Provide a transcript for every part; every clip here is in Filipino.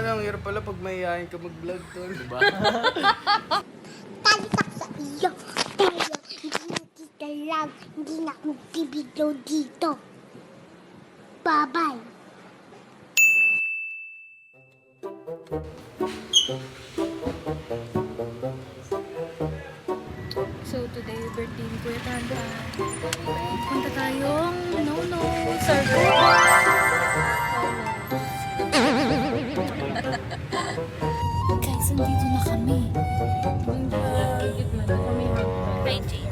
Ang hirap pala pag mahihayin ka mag-vlog to, diba? Talitak sa iyo. Pero hindi kita lang. Hindi na ako bibidyo dito. Bye-bye. So today, birthday ni Kuya Tanda. Punta tayong no circle. Guys, nandito na kami. Hi, Jay.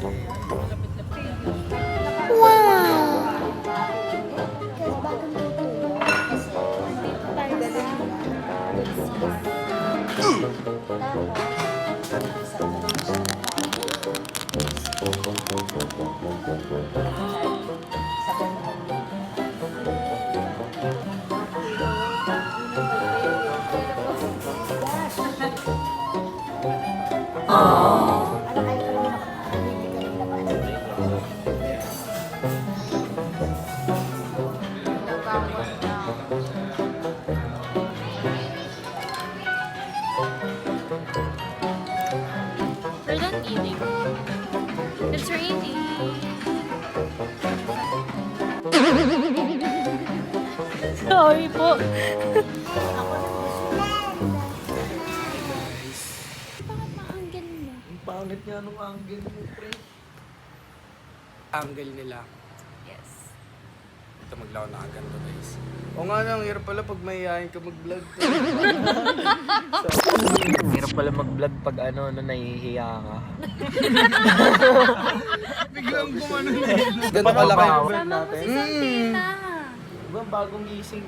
We're done eating. It's raining. Sorry po. Bakit maanggan mo? Ang pangit nga nung angle mo, pre. Angle nila. Yes. Ito maglao na agad to, guys. O nga lang, hirap pala pag mahihayin ka mag-vlog to. Hirap pala mag-vlog pag nahihiya ka. Biglang gumano na yun. Ganda kalaki yung vlog Sama mo natin. si Santina. Diba bagong gising?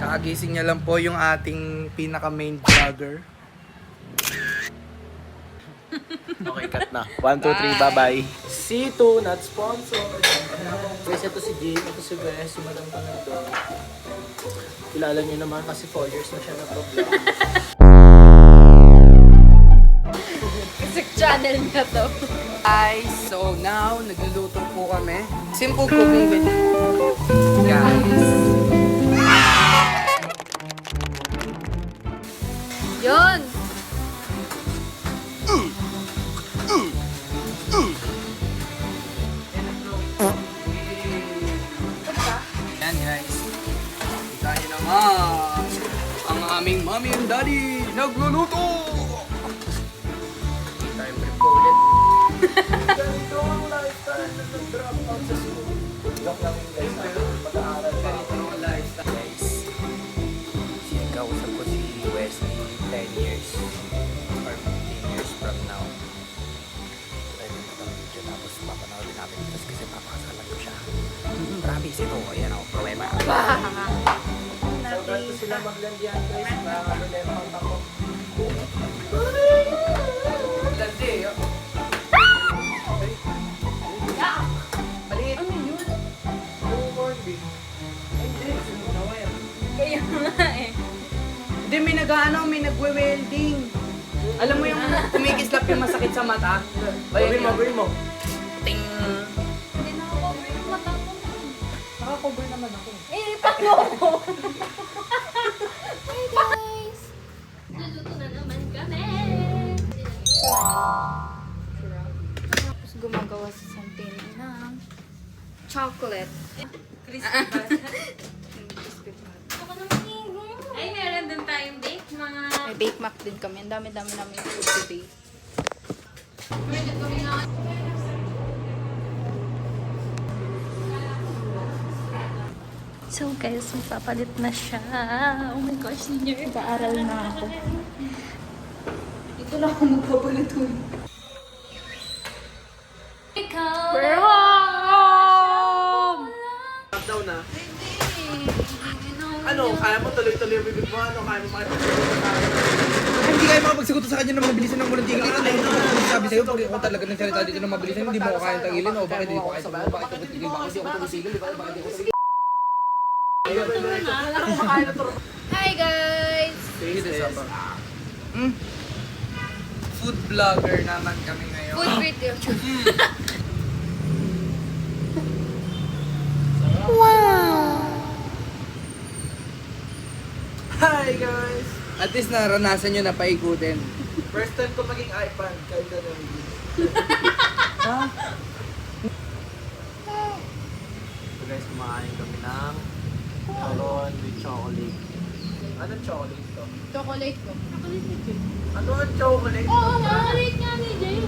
Kakagising niya lang po yung ating pinaka-main vlogger. Okay, cut na. 1, 2, 3, bye-bye. C2, not sponsored. Guys, ito si Jay, ito si Bess, si Madam Panandon. Kilala niyo naman kasi 4 years na siya nag-vlog. Music channel niya to. Guys, so now, nagluluto po kami. Simple cooking with guys. Yun! Yan guys. Kita niyo naman. Ang aming mommy and daddy nagluluto. Kita yung trip ko ulit. Ganito ang lifestyle na nag-drop out sa school. Joke lang yung guys, mag-aaral pa ako. Guys, kausap ko si Wesley 10 years or 15 years from now. Pwede mo itong video tapos papanoodin natin ito kasi papakasalan ko siya. Promise ito, ayan ako, pruweba. So, ganito sila maglandian guys, nakakalimutan ako. Landi, Maliit. Ano yun? Yung corned beef. Hindi, sinunawa yan. Kaya nga eh. Hindi, may nagwe-welding. Alam mo yung kumikislap yung masakit sa mata? Gawin mo. Ting! Hindi na ako cover yung mata ko. Naka-cover naman ako. Eh, ripak mo ako! Hi guys! Luluto na naman kami! Tapos gumagawa si Santina ng chocolate. Crispy ba? Ako naman Ay, meron din tayong bake, mga... May bake mac din kami. Ang dami-dami namin food today. Meron kami na... So guys, magpapalit na siya. Oh my gosh, senior. Nag-aaral na ako. Ito na ako magpapalit ko. We're home! Lockdown na. Ano, kaya mo tuloy-tuloy yung bibig mo? Ano, kaya mo makipagsagot sa akin? Hindi kayo makapagsagot sa kanya ng mabilisan ng walang tigil. Ito na yun ang sabi sa'yo, pag ikaw talaga nagsalita dito ng mabilisan, hindi mo ako kaya tagilin o bakit hindi ko kaya tagilin? Bakit ako tigil? Bakit hindi ako tumisigil? Bakit hindi ako tigil? Hi guys! Food vlogger naman kami ngayon. Food video. Wow! Hi guys! At least naranasan nyo na paikutin. First time ko maging iPad, kahit na So guys, kumakain kami ng macaron with chocolate. Anong chocolate to? Chocolate ko. Chocolate ni Jay. Ano ang chocolate? Oo, chocolate nga ni Jay.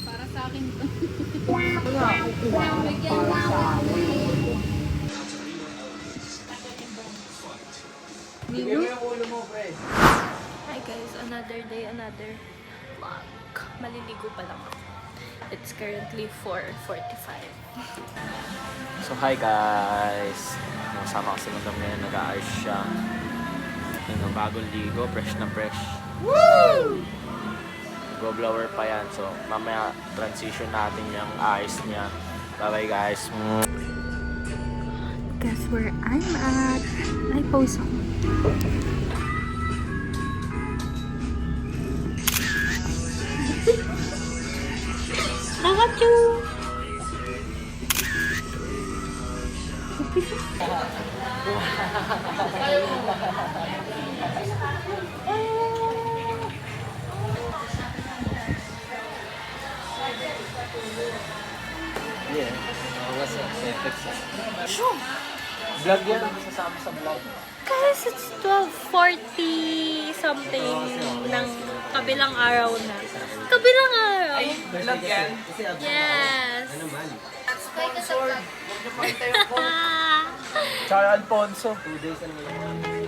Para sa akin to. Bigyan mo yung ulo mo, pre. Hi guys, another day, another vlog. Maliligo pa lang ako. It's currently 4:45. So hi guys! Masama kasi madam ngayon, nag-aayos siya. Yung bagong ligo, fresh na fresh. Woo! Go blower pa yan. So mamaya transition natin yung ayos niya. Bye bye guys! Guess where I'm at? Ay, pause ako. Nakachu! Yeah. What's up? Vlog yan. Sasama sa vlog. Guys, it's 12:40 something ng kabilang araw na. Kabilang araw? Vlog yan. Yes! Char Alfonso. 2 days na naman.